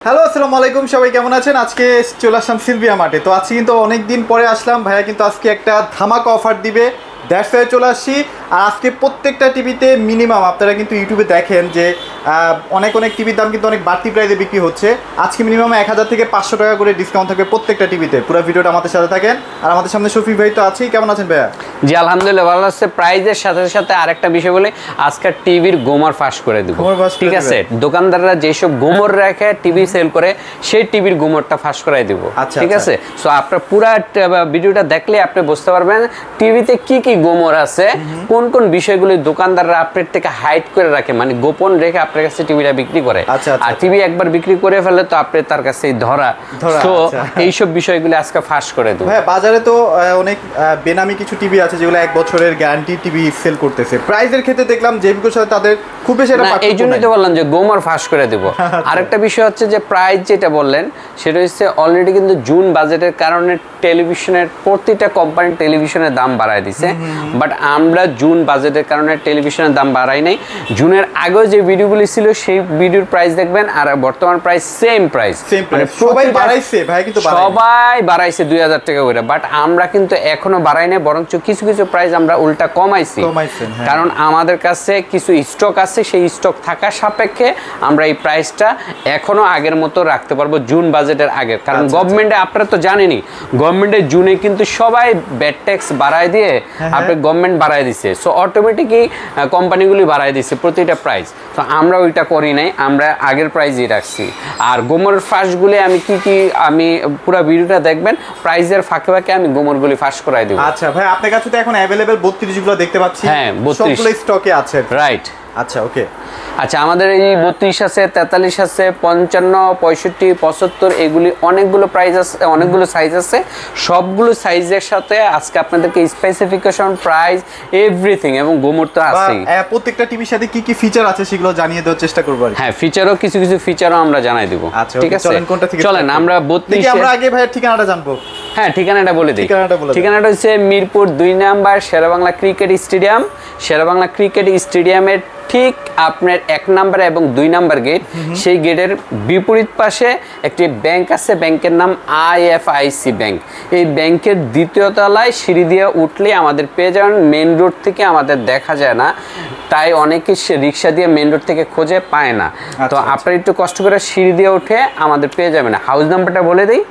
Hello আসসালামু আলাইকুম, সবাই কেমন আছেন? আজকে চলে আসলাম সিলভিয়া মার্টে। তো আজকে কিন্তু অনেকদিন পরে আসলাম, ভাইয়া কিন্তু আজকে একটা ধামাকা অফার দিবে, দ্যাটস ওয়াই চলে আসছি। আর আজকে প্রত্যেকটা টিভিতে মিনিমাম আপনারা কিন্তু ইউটিউবে দেখেন যে অনেক টিভির দাম কিন্তু অনেক বাড়তি প্রাইসে বিক্রি হচ্ছে। আজকে মিনিমাম 1000 থেকে 500 টাকা করে ডিসকাউন্ট থাকবে প্রত্যেকটা টিভিতে। পুরো ভিডিওটা আমাদের সাথে থাকেন। আর আমাদের সামনে শফিক ভাই তো আছেই, কেমন আছেন ভাইয়া? জি আলহামদুলিল্লাহ ভালো আছে। প্রাইজের সাথে সাথে আরেকটা বিষয় বলে, আজকে টিভির গোমর ফাঁস করে দিব, ঠিক আছে? দোকানদাররা যেসব গোমর রেখে টিভি সেল করে সেই টিভির গোমরটা ফাঁস করাই দিব, ঠিক আছে? সো আপনার পুরো ভিডিওটা দেখলে আপনি বুঝতে পারবেন টিভিতে কি কি গোমর আছে, কোন কোন বিষয়গুলি দোকানদাররা আপনার থেকে হাইড করে রাখে, মানে গোপন রেখে আপনার কাছে টিভিটা বিক্রি করে। আর টিভি একবার বিক্রি করে ফেলে তো আপনি তার কাছে ধরা। তো এইসব বিষয়গুলি আজকে ফাঁস করে দেব। হ্যাঁ, বাজারে তো অনেক বেনামি কিছু টিভি আছে যেগুলো 1 বছরের গ্যারান্টি টিভি সেল করতেছে। প্রাইসের ক্ষেত্রে দেখলাম জেবিকোর সাথে তাদের খুব বেশি একটা পার্থক্য নাই। এই জন্যই তো বললাম যে গোমর ফাঁস করে দেব। আরেকটা বিষয় হচ্ছে যে প্রাইস যেটা বললেন সেটা হচ্ছে অলরেডি কিন্তু জুন বাজেটের কারণে টেলিভিশনের প্রতিটা কোম্পানি টেলিভিশনের দাম বাড়ায় দিছে, বাট আমরা জুন বাজেটের কারণে টেলিভিশনের দাম বাড়াই নাই। জুনের আগে যে ভিডিওগুলি ছিল সেই ভিডিওর প্রাইস দেখবেন আর বর্তমান প্রাইস সেম প্রাইস, মানে সবাই বাড়াইছে ভাই, কিন্তু সবাই বাড়াইছে 2000 টাকা করে, বাট আমরা কিন্তু এখনো বাড়াই নাই, বরঞ্চ কিছু কিছু প্রাইস আমরা উল্টা কমাইছি। কারণ আমাদের কাছে কিছু স্টক আছে, সেই স্টক থাকা সাপেক্ষে আমরা এই প্রাইসটা এখনো আগের মতো রাখতে পারবো জুন বাজেটের আগে। কারণ গভর্নমেন্টে আপনারা তো জানেনই, গভর্নমেন্টের জুনে কিন্তু সবাই ব্যাট ট্যাক্স বাড়ায় দিয়ে আপনি গভর্নমেন্ট বাড়ায় দিছে, সো অটোমেটিকই কোম্পানিগুলি বাড়ায় দিছে প্রতিটা প্রাইস। তো আমরা ওইটা করি নাই, আমরা আগের প্রাইসই রাখছি। আর গোমরের ফাঁসগুলি আমি আমি পুরো ভিডিওটা দেখবেন, প্রাইসের ফাঁকে ফাঁকে আমি গোমরগুলি ফাঁস করাই দেব। আচ্ছা ভাই, আপনার কাছে তো এখন অ্যাভেলেবল 32 গুলো দেখতে পাচ্ছি। হ্যাঁ, 32 সবগুলো স্টকে আছে, রাইট? আচ্ছা, ওকে। আচ্ছা, আমাদের এই 32 আছে, 43 আছে, 55, 65, 75, এগুলি অনেকগুলো প্রাইস আছে, অনেকগুলো সাইজ আছে। সবগুলো সাইজের সাথে আজকে আপনাদেরকে স্পেসিফিকেশন, প্রাইস, এভরিথিং এবং গোমর তো আছেই। প্রত্যেকটা টিভির সাথে কি কি ফিচার আছে সেগুলো জানিয়ে দেওয়ার চেষ্টা করব। হ্যাঁ, কিছু ফিচারও আমরা জানাই দেব, ঠিক আছে? চলেন আমরা 32 আমরা আগে ভাই ঠিকানাটা জানবো। হ্যাঁ, ঠিকানাটা বলে দিই। ঠিকানাটা হচ্ছে Mirpur 2 number Sher-e-Bangla cricket stadium. Sher-e-Bangla cricket স্টেডিয়ামের ঠিক আপনার 1 নাম্বার এবং 2 নাম্বার গেট, সেই গেটের বিপরীত পাশে একটি ব্যাংক আছে, ব্যাংকের নাম আইএফআইসি ব্যাংক। এই ব্যাংকের 2য় তলায় সিঁড়ি দিয়ে উঠলে আমাদের পেয়ে যাবেন। মেন রোড থেকে আমাদের দেখা যায় না, তাই অনেকে রিক্সা দিয়ে মেন রোড থেকে খোঁজে পায় না। তো আপনারা একটু কষ্ট করে সিঁড়ি দিয়ে উঠে আমাদের পেয়ে যাবেন। হাউস নাম্বারটা বলে দিই,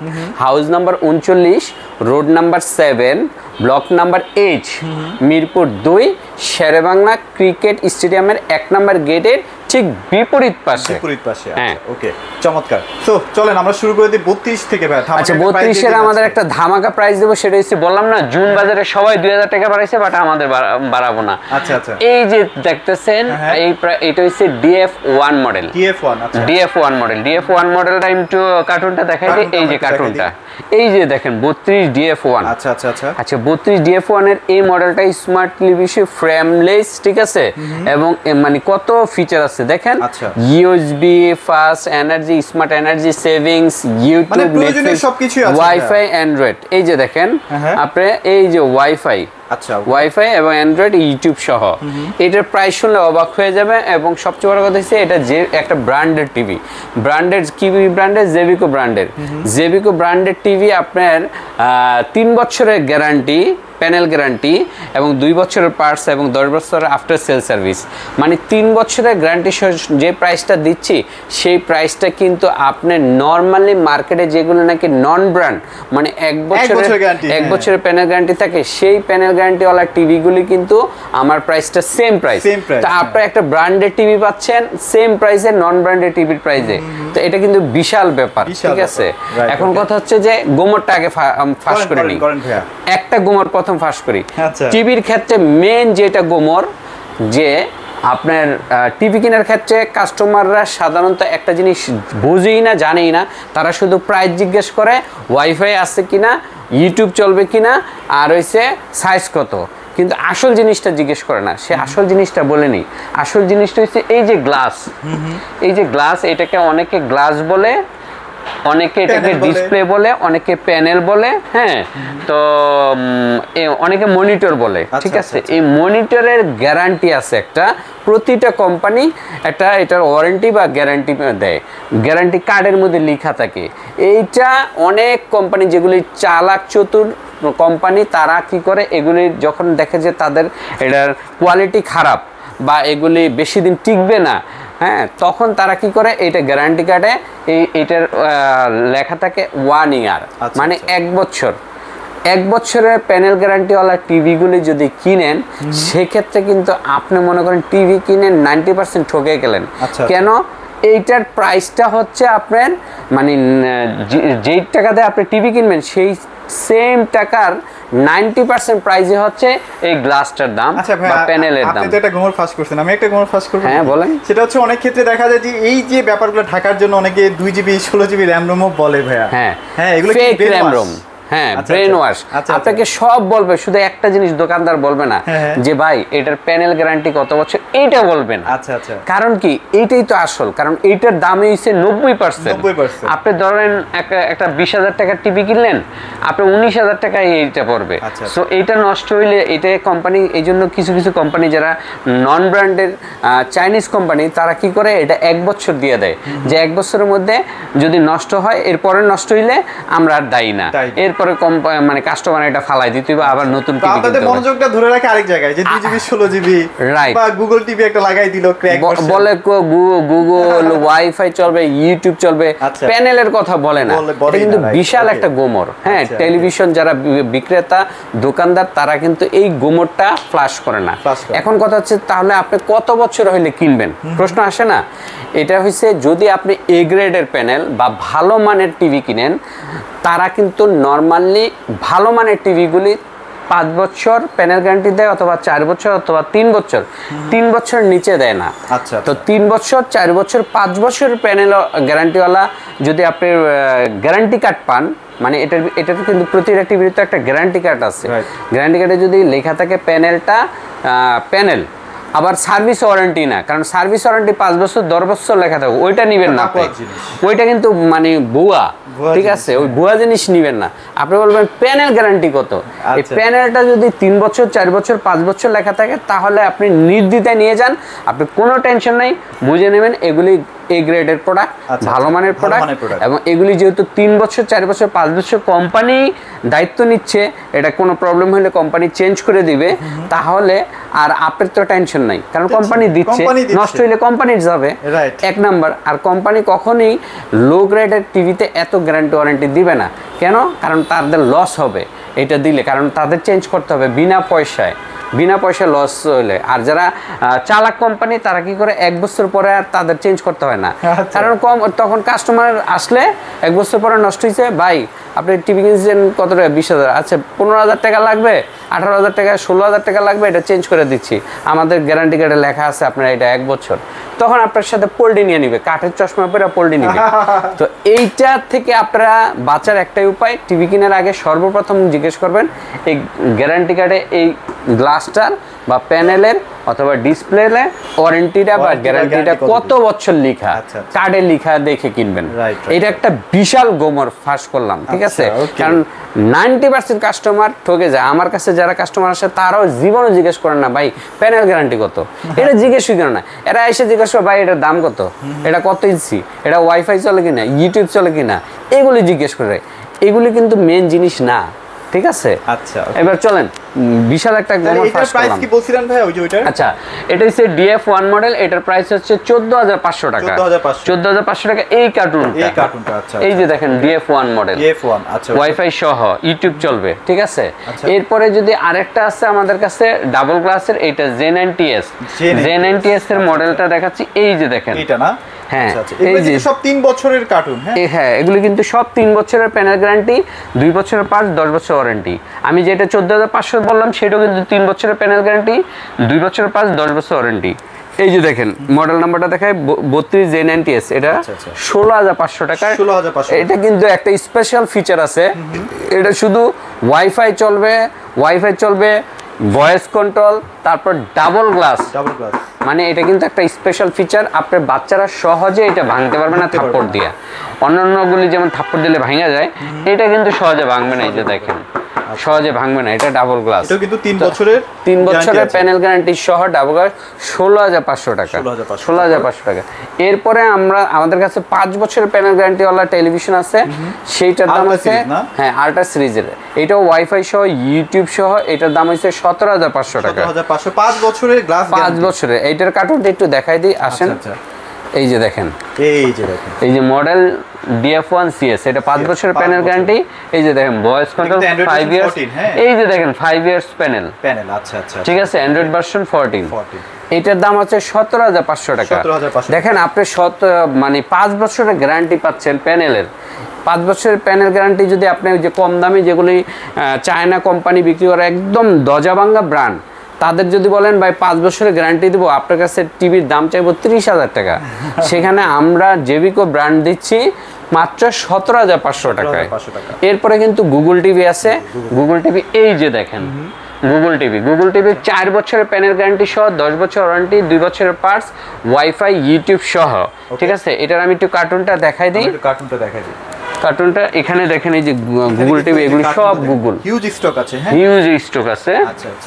house number 39, road number 7, block number 8, Mirpur 2, Sher-e-Bangla cricket স্টেডিয়ামের 1 নাম্বার গেটের ঠিক বিপরীত পাশে। হ্যাঁ, ওকে, চমৎকার। সো চলেন আমরা শুরু করে দিই 32 থেকে ভাই। আচ্ছা, 32 এর আমাদের একটা ধামাকা প্রাইস দেব, সেটা হচ্ছে বললাম না জুন বাজারে সবাই 2000 টাকা বাড়াইছে, বাট আমাদের বাড়াবো না। আচ্ছা, এই যে দেখতেছেন, এটা হচ্ছে DF1 model. DF1 model, DF1 মডেলটা একটু কার্টুনটা দেখাই দিই। এই যে কার্টুনটা, এই যে দেখেন 32 DF1। আচ্ছা, 32 DF1 এর এই মডেলটা স্মার্ট টেলিভিশন, ফ্রেমলেস, ঠিক আছে? এবং মানে কত ফিচার আছে দেখেন, USB, fast energy, smart energy savings, YouTube, Netflix, সবকিছু আছে, ওয়াইফাই, অ্যান্ড্রয়েড। এই যে দেখেন আপনি, এই যে ওয়াইফাই, ওয়াইফাই এবং অ্যান্ড্রয়েড, ইউটিউব সহ। এটার প্রাইস শুনলে অবাক হয়ে যাবে। এবং সবচেয়ে বড় কথা হচ্ছে এটা যে একটা ব্র্যান্ডেড টিভি, ব্র্যান্ডেড কি ব্র্যান্ডের? জেবিকো ব্র্যান্ডের। জেবিকো ব্র্যান্ডেড টিভি আপনার 3 বছরের গ্যারান্টি, প্যানেল গ্যারান্টি, এবং 2 বছরের পার্টস এবং 10 বছরের আফটার সেল সার্ভিস। মানে 3 বছরের গ্যারান্টি যে প্রাইসটা দিচ্ছি, সেই প্রাইসটা কিন্তু আপনি নর্মালি মার্কেটে যেগুলো নাকি নন ব্র্যান্ড, মানে 1 বছরের প্যানেল গ্যারান্টি থাকে, সেই প্যানেল গ্যারান্টিওয়ালা টিভিগুলি কিন্তু আমার প্রাইসটা সেম প্রাইস। তো আপনারা একটা ব্র্যান্ডেড টিভি পাচ্ছেন সেম প্রাইসে নন ব্র্যান্ডেড টিভির প্রাইসে। তো এটা কিন্তু বিশাল ব্যাপার, ঠিক আছে? এখন কথা হচ্ছে যে গোমরটা আগে ফাঁস করে নিই। একটা গোমর প্রথম ফাঁস করি। টিভির ক্ষেত্রে মেন যেটা গোমর, যে আপনার টিভি কেনার ক্ষেত্রে কাস্টমাররা সাধারণত একটা জিনিস বুঝেই না, জানেই না। তারা শুধু প্রাইস জিজ্ঞেস করে, ওয়াইফাই আছে কিনা, ইউটিউব চলবে কিনা, আর হইছে সাইজ কত, কিন্তু আসল জিনিসটা জিজ্ঞেস করে না। সে আসল জিনিসটা বলে নি। আসল জিনিসটা হচ্ছে এই যে গ্লাস, এই যে গ্লাস, এটাকে অনেকে গ্লাস বলে, অনেকে এটাকে ডিসপ্লে বলে, অনেকে প্যানেল বলে, হ্যাঁ। তো অনেকে মনিটর বলে, ঠিক আছে। এই মনিটরের গ্যারান্টি আছে একটা, প্রতিটা কোম্পানি একটা এটার ওয়ারেন্টি বা গ্যারান্টি দেয়, গ্যারান্টি কার্ডের মধ্যে লেখা থাকে। এইটা অনেক কোম্পানি যেগুলি চালাক চতুর কোম্পানি, তারা কি করে এগুলি যখন দেখে যে তাদের এটার কোয়ালিটি খারাপ বা এগুলি বেশি দিন টিকবে না, হ্যাঁ, তখন তারা কি করে এটা গ্যারান্টি কার্ডে এইটার লেখা থাকে 1 ইয়ার, মানে 1 বছর। 1 বছরের প্যানেল গ্যারান্টিওয়ালা টিভিগুলি যদি কিনেন, সেক্ষেত্রে কিন্তু আপনি মনে করেন টিভি কিনেন 90% ঠকে গেলেন। কেন? এইটার প্রাইসটা হচ্ছে আপনার মানে যেই টাকা দিয়ে আপনি টিভি কিনবেন সেই সেম টাকার 90% প্রাইসে হচ্ছে এই গ্লাসটার দাম বা প্যানেলের দাম। আপনি তো একটা গোমর ফাঁস করছেন, আমি একটা গোমর ফাঁস করব। হ্যাঁ বলেন। সেটা হচ্ছে অনেক ক্ষেত্রে দেখা যায় যে এই যে ব্যাপারগুলো ঢাকার জন্য অনেকে 2 জিবি 16 জিবি র্যাম রোমও বলে ভাইয়া। হ্যাঁ এগুলো কি র্যাম রোম? হ্যাঁ, ব্রেন ওয়াশ। আপনাকে সব বলবে, শুধু একটা জিনিস দোকানদার বলবে না যে ভাই এটার প্যানেল গ্যারান্টি কত বছর, এইটা বলবেন। কারণ কি, এইটাই তো আসল, কারণ এইটার দামই হচ্ছে 90%। আপনি ধরেন একটা 20,000 টাকার টিভি কিনলেন, আপনি 19,000 টাকায় এইটা পড়বে। সো এইটা নষ্ট হইলে এটা কোম্পানি, এই জন্য কিছু কিছু কোম্পানি যারা নন ব্র্যান্ডের চাইনিজ কোম্পানি, তারা কি করে এটা 1 বছর দিয়ে দেয়, যে 1 বছরের মধ্যে যদি নষ্ট হয়, এরপরে নষ্ট হইলে আমরা আর দায়ী না, এরপরে মানে কাস্টমার এটা ফালাই দিতে হবে, আবার নতুন টিভি কিনতে হবে। মনোযোগটা ধরে রাখে আরেক জায়গায়, যে 2 জিবি 16 জিবি বা গুগল টিভি একটা লাগাই দিল, ক্র্যাক বলে গুগল ওয়াইফাই চলবে, ইউটিউব চলবে, প্যানেলের কথা বলে না। এটা কিন্তু বিশাল একটা গোমর। হ্যাঁ, টেলিভিশন যারা বিক্রেতা দোকানদার, তারা কিন্তু এই গোমরটা ফ্ল্যাশ করে না। এখন কথা হচ্ছে, তাহলে আপনি কত বছর হইলে কিনবেন, প্রশ্ন আসে না? এটা হচ্ছে, যদি আপনি এ গ্রেডের প্যানেল বা ভালো মানের টিভি কিনেন, তারা কিন্তু নর্মালি ভালো মানের টিভিগুলি 5 বছর প্যানেল গ্যারান্টি দেয়, অথবা 4 বছর, অথবা 3 বছর। 3 বছর নিচে দেয় না। তো 3 বছর, 4 বছর, 5 বছর প্যানেল গ্যারান্টিওয়ালা যদি আপনি গ্যারান্টি কার্ড পান, মানে এটাতে কিন্তু প্রতিটা টিভির তো একটা গ্যারান্টি কার্ড আছে। গ্যারান্টি কার্ডে যদি লেখা থাকে প্যানেলটা প্যানেল, আবার সার্ভিস ওয়ারেন্টি না, কারণ সার্ভিস ওয়ারেন্টি 5 বছর 10 বছর লেখা থাকে, ওইটা নিবেন না আপনি, ওইটা কিন্তু মানে ভুয়া, ঠিক আছে? ওই ভুয়া জিনিস নিবেন না। আপনি বলবেন প্যানেল গ্যারান্টি কত, এই প্যানেলটা যদি 3 বছর, 4 বছর, 5 বছর লেখা থাকে, তাহলে আপনি নির্দ্বিধায় নিয়ে যান, আপনি কোনো টেনশন নাই, বুঝে নেবেন এগুলি এ গ্রেডের প্রোডাক্ট, ভালো মানের প্রোডাক্ট। এবং এগুলি যেহেতু 3 বছর, 4 বছর, 5 বছর কোম্পানি দায়িত্ব নিচ্ছে, এটা কোনো প্রবলেম হলে কোম্পানি চেঞ্জ করে দিবে, তাহলে আর আপনার তো টেনশন নাই, কারণ কোম্পানি দিচ্ছে, নষ্ট হইলে কোম্পানির যাবে 1 নাম্বার। আর কোম্পানি কখনোই লো গ্রেডের টিভিতে এত গ্যারান্টি ওয়ারেন্টি দিবে না। কেন? কারণ তাদের লস হবে এটা দিলে, কারণ তাদের চেঞ্জ করতে হবে বিনা পয়সায় লস হলে। আর যারা চালাক কোম্পানি, তারা কি করে 1 বছর পরে আর তাদের চেঞ্জ করতে হয় না, কারণ তখন কাস্টমার আসলে 1 বছর পরে নষ্ট হয়েছে, ভাই আপনি টিভি কিনছেন কত টাকা, 20,000, আচ্ছা 15,000 টাকা লাগবে, 18,000 টাকা, 16,000 টাকা লাগবে, এটা চেঞ্জ করে দিচ্ছি, আমাদের গ্যারান্টি কার্ডে লেখা আছে আপনার এটা 1 বছর। তখন আপনার সাথে পোল্ডি নিয়ে নিবে, কাঠের চশমা পরে পোল্ডি নিবে। তো এইটা থেকে আপনারা বাঁচার একটাই উপায়, টিভি কেনার আগে সর্বপ্রথম জিজ্ঞেস করবেন এই গ্যারান্টি কার্ডে এই গ্লাসটার বা প্যানেলের অথবা ডিসপ্লের ওয়ারেন্টিটা বা গ্যারান্টিটা কত বছর লেখা, কার্ডে লেখা দেখে কিনবেন। এটা একটা বিশাল গোমর ফাঁস করলাম, ঠিক আছে? কারণ 90% কাস্টমার ঠকে যায়। আমার কাছে যারা কাস্টমার আসে, তারাও জীবনে জিজ্ঞেস করেন না ভাই প্যানেল গ্যারান্টি কত, এটা জিজ্ঞেসই করে না। এরা এসে জিজ্ঞেস করে ভাই এটার দাম কত, এটা কত ইঞ্চি, এটা ওয়াইফাই চলে কিনা, ইউটিউব চলে কিনা, এগুলি জিজ্ঞেস করে। এগুলি কিন্তু মেন জিনিস না, ঠিক আছে? আচ্ছা, এবার চলেন বিশাল একটা গোমর ফাঁস করলাম। প্রাইস কি বলছিলেন ভাই ওই যে ওইটার? আচ্ছা, এটা হচ্ছে DF1 মডেল, এটার প্রাইস হচ্ছে 14,500 টাকা। 14,500 টাকা এই কার্টুনটা। আচ্ছা, এই যে দেখেন DF1 মডেল, DF1, আচ্ছা, ওয়াইফাই সহ ইউটিউব চলবে, ঠিক আছে? এরপরে যদি আরেকটা আছে আমাদের কাছে ডাবল গ্লাসের, এটা J90S এর মডেলটা দেখাচ্ছি, এই যে দেখেন এটা না? হ্যাঁ, এই যে সব 3 বছরের কার্টুন। হ্যাঁ, এগুলো কিন্তু সব 3 বছরের প্যানেল গ্যারান্টি, 2 বছরের পার্টস, 10 বছর ওয়ারেন্টি। আমি যেটা 14,500 বললাম, সেটাও কিন্তু 3 বছরের প্যানেল গ্যারান্টি, 2 বছরের পার্টস, 10 বছর ওয়ারেন্টি। এই যে দেখেন মডেল নাম্বারটা দেখায় 32 J90S, এটা 16,500 টাকা। এটা কিন্তু একটা স্পেশাল ফিচার আছে, এটা শুধু ওয়াইফাই চলবে, ভয়েস কন্ট্রোল, তারপর ডাবল গ্লাস। ডাবল গ্লাস মানে এটা কিন্তু একটা স্পেশাল ফিচার, আপনার বাচ্চারা সহজে এটা ভাঙতে পারবে না থাপ্পড় দিয়ে। অন্যান্যগুলি যেমন থাপ্পড় দিলে ভাঙা যায়, এটা কিন্তু সহজে ভাঙবে না। এই যে দেখেন সহজে ভাঙবে না, এটা ডাবল গ্লাস। এটা কিন্তু 3 বছরের প্যানেল গ্যারান্টি সহ ডাবল গ্লাস 16,500 টাকা। 16,500 টাকা। এরপরে আমাদের কাছে 5 বছরের প্যানেল গ্যারান্টি ওয়ালা টেলিভিশন আছে, সেইটার দাম আছে হ্যাঁ আল্ট্রা সিরিজের, এটাও ওয়াইফাই সহ ইউটিউব সহ, এটার দাম হচ্ছে 17,500 টাকা। 5 বছরের গ্লাস, 5 বছরের। এইটার কার্টুনটা একটু দেখাই দিই, আসেন। এই যে দেখেন, এই যে মডেল DF1 CS, এটা 5 বছরের প্যানেল গ্যারান্টি। এই যে দেখেন ভয়েস কন্ট্রোল 5 ইয়ার্স, এই যে দেখেন 5 ইয়ার্স প্যানেল। আচ্ছা আচ্ছা, ঠিক আছে, অ্যান্ড্রয়েড ভার্সন 14। এটার দাম হচ্ছে 17,500 টাকা। দেখেন আপনি মানে 5 বছরের গ্যারান্টি পাচ্ছেন প্যানেলের। 5 বছরের প্যানেল গ্যারান্টি যদি আপনি যে কম দামি যেগুলি চায়না কোম্পানি বিক্রি করে একদম দজাভাঙ্গা ব্র্যান্ড, তাদের যদি বলেন ভাই 5 বছরের গ্যারান্টি দেবো, আপনার কাছে টিভির দাম চাইবো 30,000 টাকা, সেখানে আমরা জেবিকো ব্র্যান্ড দিচ্ছি মাত্র 17,500 টাকায়। এরপরে কিন্তু গুগল টিভি আছে, গুগল টিভি এই যে দেখেন গুগল টিভি 4 বছরের প্যানেল গ্যারান্টি সহ, 10 বছর ওয়ারেন্টি, 2 বছরের পার্টস, ওয়াইফাই, ইউটিউব সহ। ঠিক আছে, এটার আমি একটু কার্টুনটা দেখাই দিই। কার্টুনটা এখানে দেখেন, এই যে গুগল টিভি, এগুলো সব গুগল, হিউজ স্টক আছে। হ্যাঁ, হিউজ স্টক আছে।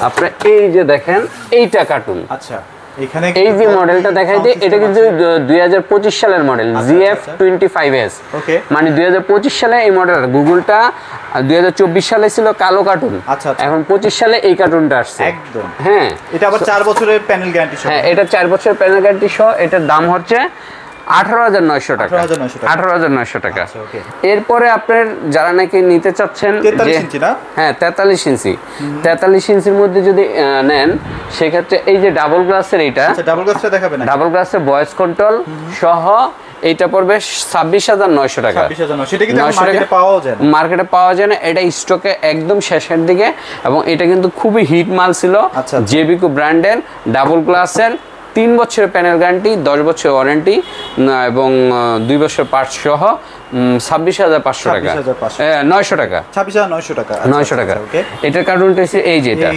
আপনারা এই যে দেখেন এইটা কার্টুন। আচ্ছা, এখানে এই যে মডেলটা দেখাই দিই, এটা কিন্তু 2025 সালের মডেল, GF25S। ওকে, মানে 2025 সালে এই মডেল। গুগলটা 2024 সালে ছিল কালো কার্টুন, এখন 25 সালে এই কার্টুনটা আসছে একদম। হ্যাঁ, এটা আবার 4 বছরের প্যানেল গ্যারান্টি সহ। হ্যাঁ, এটা 4 বছরের প্যানেল গ্যারান্টি সহ। এটার দাম হচ্ছে 18,900 টাকা। 18,900 টাকা। এরপরে আপনার যারা নাকি নিতে চাচ্ছেন, 43 ইঞ্চি না? হ্যাঁ 43 ইঞ্চি, 43 ইঞ্চির মধ্যে যদি নেন, সেক্ষেত্রে এই যে ডাবল গ্লাসের, এইটা ডাবল গ্লাসটা দেখাবেন, ডাবল গ্লাসের ভয়েস কন্ট্রোল সহ এইটা পড়বে 26,900 টাকা। 26,900, সেটা কিন্তু মার্কেটে পাওয়া যায় না। এটা স্টকে একদম শেষের দিকে, এবং এটা কিন্তু খুবই হিট মাল ছিল। জেবিকো ব্র্যান্ডের ডাবল গ্লাসের, 3 বছরের প্যানেল গ্যারান্টি, 10 বছর ওয়ারেন্টি এবং 2 বছর পার্টস সহ 26,500 টাকা। 900 টাকা, 26,900 টাকা, 900 টাকা। এটার কার্টুনটা হচ্ছে এই যে এটা।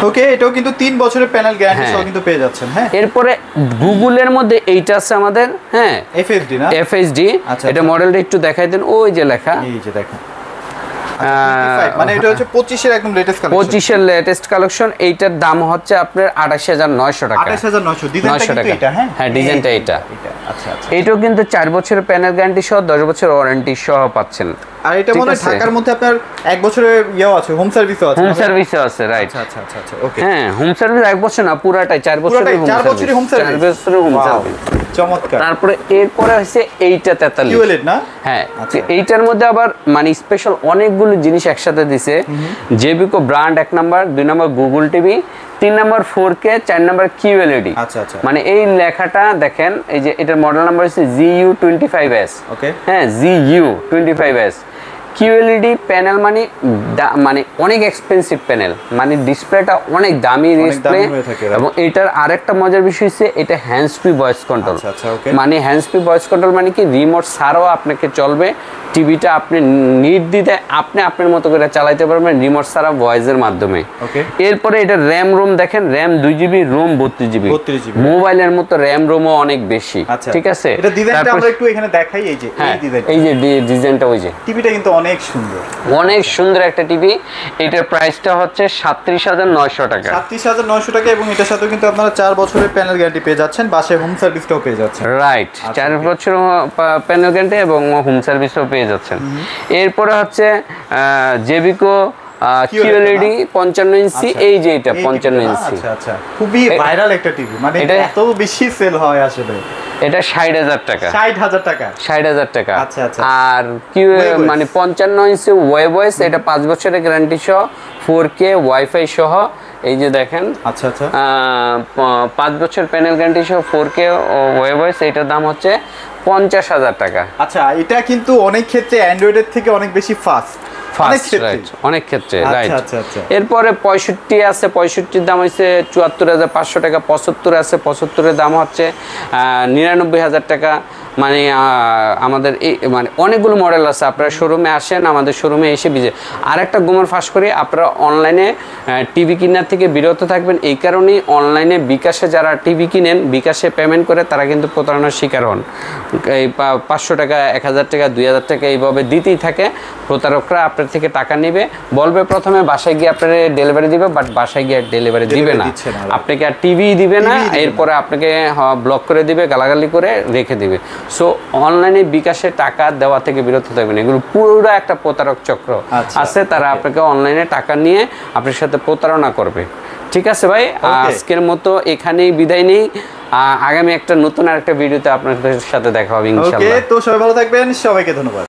ওকে, এটাও কিন্তু 3 বছরের প্যানেল গ্যারান্টি সহ কিন্তু পেয়ে যাচ্ছেন। হ্যাঁ, এরপরে গুগলের মধ্যে এইটা আছে আমাদের, হ্যাঁ FHD না? FHD। এটা মডেলটা একটু দেখাই দেন, ওই যে লেখা, এই যে দেখেন, মানে এটা হচ্ছে 25 এর একদম লেটেস্ট কালেকশন। 25 এর লেটেস্ট কালেকশন। এইটার দাম হচ্ছে আপনার 28,900 টাকা। 28,900, ডিজাইনটা কিন্তু এটা। হ্যাঁ, ডিজাইনটা এটা। আচ্ছা আচ্ছা, এটাও কিন্তু 4 বছরের প্যানেল গ্যারান্টি সহ, 10 বছর ওয়ারেন্টি সহ পাচ্ছেন। আর এটা মনে হয় ঢাকার মধ্যে আপনার 1 বছরের ইয়েও আছে, হোম সার্ভিসও আছে। হোম সার্ভিসও আছে, রাইট। আচ্ছা আচ্ছা আচ্ছা, ওকে। হ্যাঁ, হোম সার্ভিস 1 বছর না, পুরাটাই 4 বছরের হোম সার্ভিস। 4 বছরের হোম সার্ভিস, 4 বছরের হোম সার্ভিস, চমৎকার। তারপরে এরপরে হচ্ছে এইটা 43 QLED না? হ্যাঁ, এইটার মধ্যে আবার মানে স্পেশাল অনেকগুলো জিনিস একসাথে দিছে। জেবিকো brand 1 number, 2 number Google TV, 3 number 4K, 4 number QLED। আচ্ছা আচ্ছা, মানে এই লেখাটা দেখেন, এই যে এটার মডেল নাম্বার হচ্ছে GU25S। ওকে, হ্যাঁ, GU25S। QLED প্যানেল মানে অনেক এক্সপেন্সিভ প্যানেল, মানে ডিসপ্লেটা অনেক দামি ডিসপ্লে। এবং এটার আরেকটা মজার বিষয় হচ্ছে এটা হ্যান্ডস ফ্রি ভয়েস কন্ট্রোল। মানে হ্যান্ডস ফ্রি ভয়েস কন্ট্রোল মানে কি, রিমোট ছাড়াও আপনাকে চলবে টিভিটা, আপনি নির্দ্বিধায় আপনি আপনার মতো করে চালাতে পারবেন রিমোট ছাড়া ভয়েসের মাধ্যমে। এরপরে এটা র্যাম রোম দেখেন, র্যাম 2GB, রোম 32GB। মোবাইলের মতো র্যাম রোমও অনেক বেশি। ঠিক আছে, এটা ডিজাইনটা আমরা একটু এখানে দেখাই। এই যে এই যে ডিজাইনটা, ওই যে টিভিটা কিন্তু অনেক সুন্দর, অনেক সুন্দর একটা টিভি। এটার প্রাইসটা হচ্ছে 37,900 টাকা। 37,900 টাকা, এবং এটার সাথে কিন্তু আপনারা 4 বছরের প্যানেল গ্যারান্টি পেয়ে যাচ্ছেন, বাসায় হোম সার্ভিসটাও পেয়ে যাচ্ছেন। রাইট, 4 বছর প্যানেল গ্যারান্টি এবং হোম সার্ভিসও পেয়ে যাচ্ছেন। এরপরে হচ্ছে জেবিকো QLED 55 ইঞ্চি, এই যে এটা 55 ইঞ্চি। আচ্ছা আচ্ছা, খুবই ভাইরাল একটা টিভি, মানে এটা এত বেশি সেল হয় আসলে। এটা 60,000 টাকা। 60,000 টাকা, 60,000 টাকা। আচ্ছা আচ্ছা। আর মানে 55 ইঞ্চি ওয়েব ভয়েস, এটা 5 বছরের গ্যারান্টি সহ, 4K ওয়াইফাই সহ। এই যে দেখেন, আচ্ছা আচ্ছা, 5 বছর প্যানেল গ্যারান্টি সহ, 4K ওয়েব ভয়েস। এটার দাম হচ্ছে 50,000 টাকা। আচ্ছা, এটা কিন্তু অনেক ক্ষেত্রে অ্যান্ড্রয়েডের থেকে অনেক বেশি ফাস্ট, অনেক ক্ষেত্রে, রাইট। এরপরে 65 আছে, 65-র দাম হচ্ছে 74,500 টাকা। 75 আছে, 75-এর দাম হচ্ছে 99,000 টাকা। মানে আমাদের এই মানে অনেকগুলো মডেল আছে, আপনারা শোরুমে আসেন, আমাদের শোরুমে এসে আরেকটা গোমর ফাঁস করি, আপনারা অনলাইনে টিভি কেনার থেকে বিরত থাকবেন। এই কারণেই অনলাইনে বিকাশে যারা টিভি কিনেন, বিকাশে পেমেন্ট করে তারা কিন্তু প্রতারণার শিকার হন। এই 500 টাকা, 1000 টাকা, 2000 টাকা এইভাবে দিতেই থাকে। প্রতারকরা আপনার থেকে টাকা নেবে, বলবে প্রথমে বাসায় গিয়ে আপনার ডেলিভারি দিবে, বাট বাসায় গিয়ে ডেলিভারি দিবে না, আপনাকে আর টিভি দিবে না, এরপরে আপনাকে ব্লক করে দিবে, গালাগালি করে রেখে দিবে। সো অনলাইনে বিকাশে টাকা দেওয়া থেকে বিরত থাকবেন। এগুলো পুরো একটা প্রতারক চক্র আছে, তারা আপনাকে অনলাইনে টাকা নিয়ে আপনার সাথে প্রতারণা করবে। ঠিক আছে ভাই, আজকের মতো এখানেই বিদায় নেই। আগামী একটা নতুন আরেকটা ভিডিওতে আপনাদের সাথে দেখা হবে ইনশাআল্লাহ। তো সবাই ভালো থাকবেন, সবাইকে ধন্যবাদ।